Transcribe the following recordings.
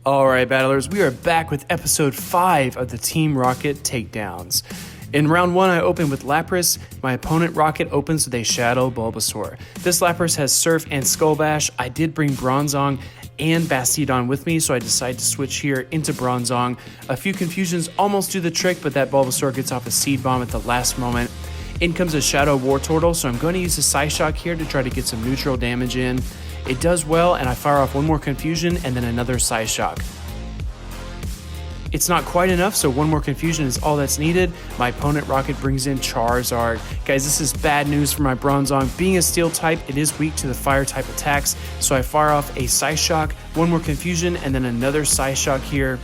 Alright battlers, we are back with episode 5 of the Team Rocket Takedowns. In round 1 I opened with Lapras, my opponent Rocket opens with a Shadow Bulbasaur. This Lapras has Surf and Skull Bash. I did bring Bronzong and Bastiodon with me, so I decided to switch here into Bronzong. A few confusions almost do the trick, but that Bulbasaur gets off a Seed Bomb at the last moment. In comes a Shadow Wartortle, so I'm going to use a Psyshock here to try to get some neutral damage in. It does well, and I fire off one more Confusion and then another Psyshock. It's not quite enough, so one more Confusion is all that's needed. My opponent Rocket brings in Charizard. Guys, this is bad news for my Bronzong. Being a Steel type, it is weak to the Fire type attacks, so I fire off a Psyshock, one more Confusion, and then another Psyshock here.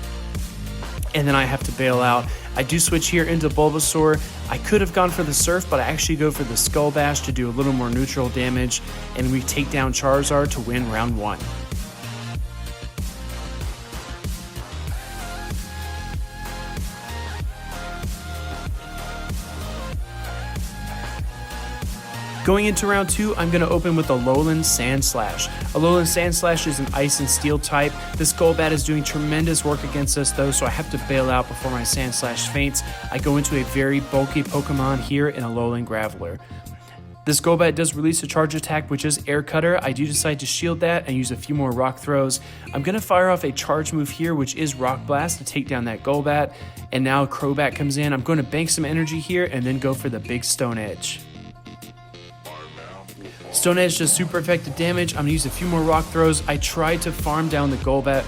And then I have to bail out. I do switch here into Bulbasaur. I could have gone for the Surf, but I actually go for the Skull Bash to do a little more neutral damage, and we take down Charizard to win round 1. Going into round 2, I'm going to open with a Alolan Sandslash. Alolan Sandslash is an Ice and Steel type. This Golbat is doing tremendous work against us though, so I have to bail out before my Sandslash faints. I go into a very bulky Pokemon here in Alolan Graveler. This Golbat does release a charge attack, which is Air Cutter. I do decide to shield that and use a few more Rock Throws. I'm going to fire off a charge move here, which is Rock Blast to take down that Golbat. And now Crobat comes in. I'm going to bank some energy here and then go for the big Stone Edge. Stone Edge does super effective damage. I'm going to use a few more Rock Throws. I tried to farm down the Crobat,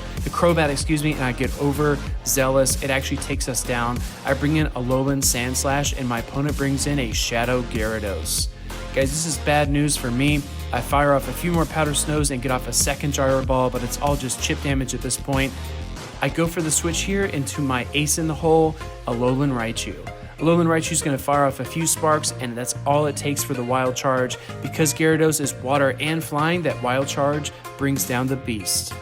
and I get overzealous. It actually takes us down. I bring in Alolan Sandslash, and my opponent brings in a Shadow Gyarados. Guys, this is bad news for me. I fire off a few more Powder Snows and get off a second Gyro Ball, but it's all just chip damage at this point. I go for the switch here into my ace in the hole, Alolan Raichu. Alolan Raichu is going to fire off a few Sparks, and that's all it takes for the Wild Charge. Because Gyarados is water and flying, that Wild Charge brings down the beast.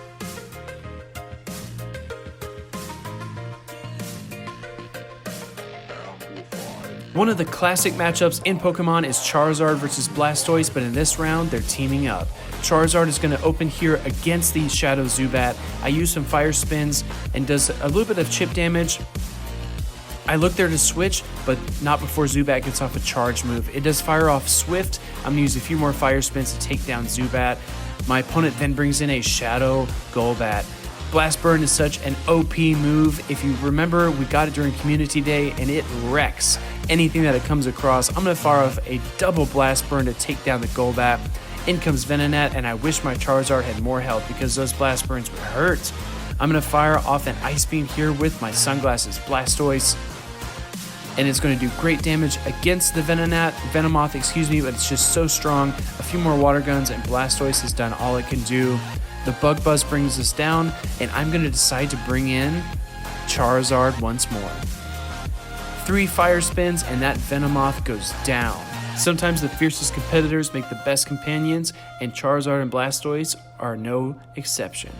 One of the classic matchups in Pokemon is Charizard versus Blastoise, but in this round, they're teaming up. Charizard is going to open here against the Shadow Zubat. I use some Fire Spins and does a little bit of chip damage. I look there to switch, but not before Zubat gets off a charge move. It does fire off Swift. I'm going to use a few more Fire Spins to take down Zubat. My opponent then brings in a Shadow Golbat. Blast Burn is such an OP move. If you remember, we got it during Community Day, and it wrecks anything that it comes across. I'm going to fire off a double Blast Burn to take down the Golbat. In comes Venonat, and I wish my Charizard had more health because those Blast Burns would hurt. I'm going to fire off an Ice Beam here with my Sunglasses Blastoise. And it's going to do great damage against the Venomoth, but it's just so strong. A few more Water Guns and Blastoise has done all it can do. The Bug Buzz brings us down, and I'm going to decide to bring in Charizard once more. 3 Fire Spins, and that Venomoth goes down. Sometimes the fiercest competitors make the best companions, and Charizard and Blastoise are no exception.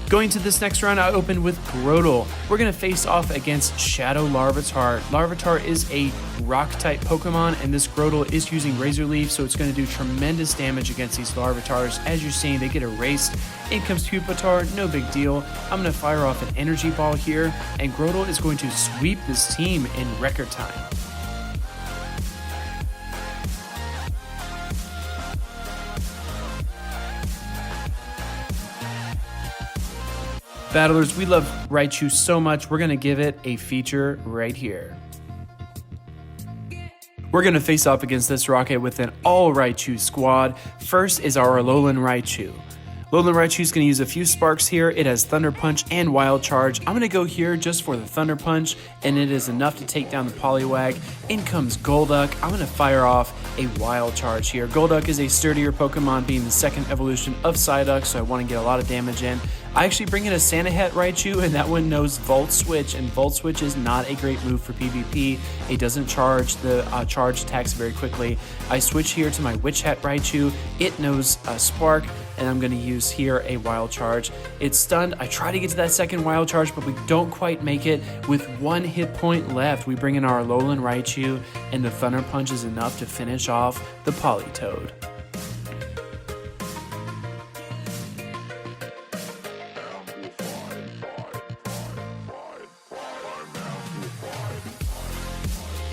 Going to this next round, I opened with Grovel. We're going to face off against Shadow Larvitar. Larvitar is a Rock-type Pokemon, and this Grovel is using Razor Leaf, so it's going to do tremendous damage against these Larvitars. As you're seeing, they get erased. In comes Pupitar, no big deal. I'm going to fire off an Energy Ball here, and Grovel is going to sweep this team in record time. Battlers, we love Raichu so much, we're going to give it a feature right here. We're going to face off against this Rocket with an all Raichu squad. First is our Alolan Raichu. Alolan Raichu is going to use a few Sparks here. It has Thunder Punch and Wild Charge. I'm going to go here just for the Thunder Punch, and it is enough to take down the Poliwrath. In comes Golduck. I'm going to fire off a Wild Charge here. Golduck is a sturdier Pokemon, being the second evolution of Psyduck, so I want to get a lot of damage in. I actually bring in a Santa Hat Raichu, and that one knows Volt Switch, and Volt Switch is not a great move for PvP. It doesn't charge the charge attacks very quickly. I switch here to my Witch Hat Raichu. It knows Spark, and I'm going to use here a Wild Charge. It's stunned. I try to get to that second Wild Charge, but we don't quite make it. With 1 hit point left, we bring in our Alolan Raichu, and the Thunder Punch is enough to finish off the Politoed.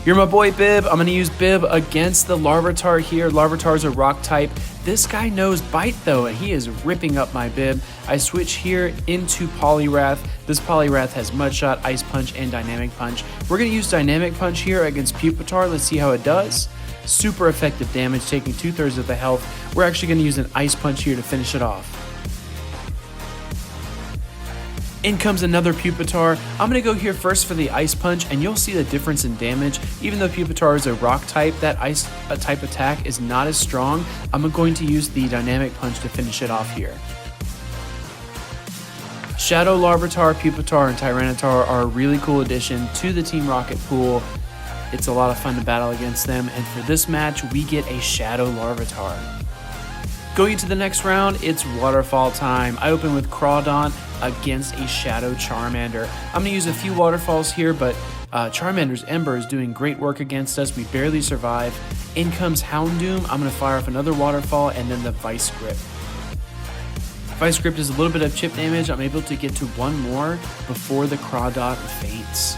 You're my boy Bib. I'm going to use Bib against the Larvitar here. Larvitar's a rock type. This guy knows Bite though, and he is ripping up my Bib. I switch here into Poliwrath. This Poliwrath has Mud Shot, Ice Punch, and Dynamic Punch. We're going to use Dynamic Punch here against Pupitar. Let's see how it does. Super effective damage, taking 2/3 of the health. We're actually going to use an Ice Punch here to finish it off. In comes another Pupitar. I'm going to go here first for the Ice Punch, and you'll see the difference in damage. Even though Pupitar is a rock type, that ice type attack is not as strong. I'm going to use the Dynamic Punch to finish it off here. Shadow Larvitar, Pupitar, and Tyranitar are a really cool addition to the Team Rocket pool. It's a lot of fun to battle against them, and for this match, we get a Shadow Larvitar. Going into the next round, it's Waterfall time. I open with Crawdaunt against a Shadow Charmander. I'm going to use a few Waterfalls here, but Charmander's Ember is doing great work against us. We barely survive. In comes Houndoom. I'm going to fire off another Waterfall and then the Vice Grip. Vice Grip does a little bit of chip damage. I'm able to get to one more before the Crawdaunt faints.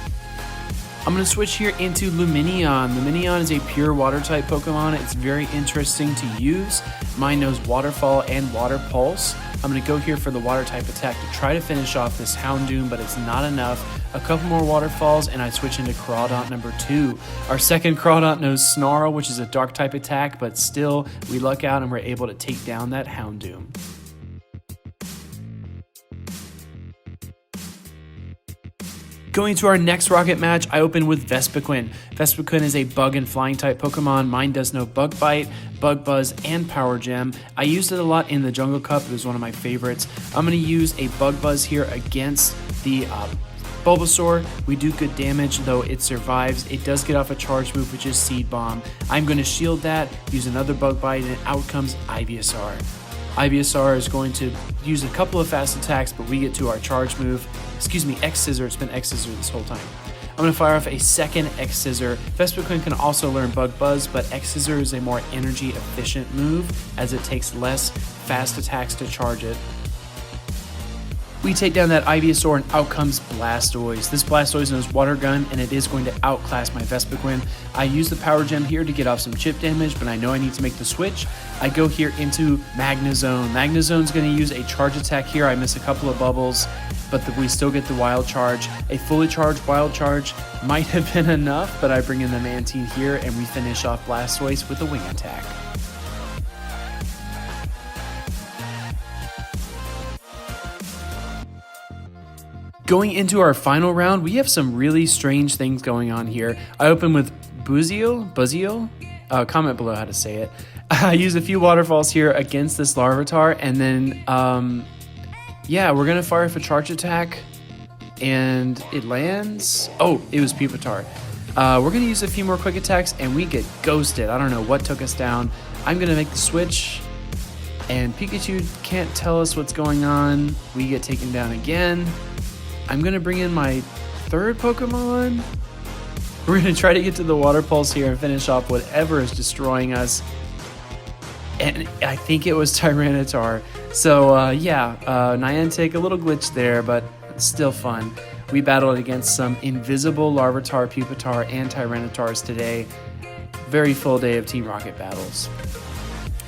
I'm going to switch here into Lumineon. Lumineon is a pure water type Pokemon. It's very interesting to use. Mine knows Waterfall and Water Pulse. I'm going to go here for the water type attack to try to finish off this Houndoom, but it's not enough. A couple more Waterfalls and I switch into Crawdaunt number 2. Our second Crawdaunt knows Snarl, which is a dark type attack, but still we luck out and we're able to take down that Houndoom. Going to our next rocket match, I open with Vespiquen. Vespiquen is a bug and flying type Pokemon. Mine does know Bug Bite, Bug Buzz, and Power Gem. I used it a lot in the Jungle Cup. It was one of my favorites. I'm going to use a Bug Buzz here against the Bulbasaur. We do good damage, though it survives. It does get off a charge move, which is Seed Bomb. I'm going to shield that, use another Bug Bite, and out comes Ivysaur. Ivysaur is going to use a couple of fast attacks, but we get to our charge move. Excuse me, X-Scissor. It's been X-Scissor this whole time. I'm going to fire off a second X-Scissor. Vespiquen can also learn Bug Buzz, but X-Scissor is a more energy efficient move as it takes less fast attacks to charge it. We take down that Ivysaur and out comes Blastoise. This Blastoise knows Water Gun and it is going to outclass my Vespiquen. I use the Power Gem here to get off some chip damage, but I know I need to make the switch. I go here into Magnezone. Magnezone's going to use a charge attack here. I miss a couple of bubbles, but we still get the Wild Charge. A fully charged Wild Charge might have been enough, but I bring in the Mantine here and we finish off Blastoise with a Wing Attack. Going into our final round, we have some really strange things going on here. I open with Buzzio? Comment below how to say it. I use a few Waterfalls here against this Larvitar, and then, yeah, we're going to fire off a charge attack, and it lands. Oh, it was Pupitar. We're going to use a few more quick attacks, and we get ghosted. I don't know what took us down. I'm going to make the switch, and Pikachu can't tell us what's going on. We get taken down again. I'm going to bring in my third Pokemon. We're going to try to get to the Water Pulse here and finish off whatever is destroying us. And I think it was Tyranitar. So, yeah, Niantic, a little glitch there, but it's still fun. We battled against some invisible Larvitar, Pupitar, and Tyranitars today. Very full day of Team Rocket battles.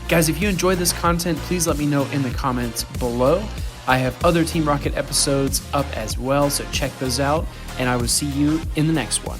Guys, if you enjoyed this content, please let me know in the comments below. I have other Team Rocket episodes up as well, so check those out, and I will see you in the next one.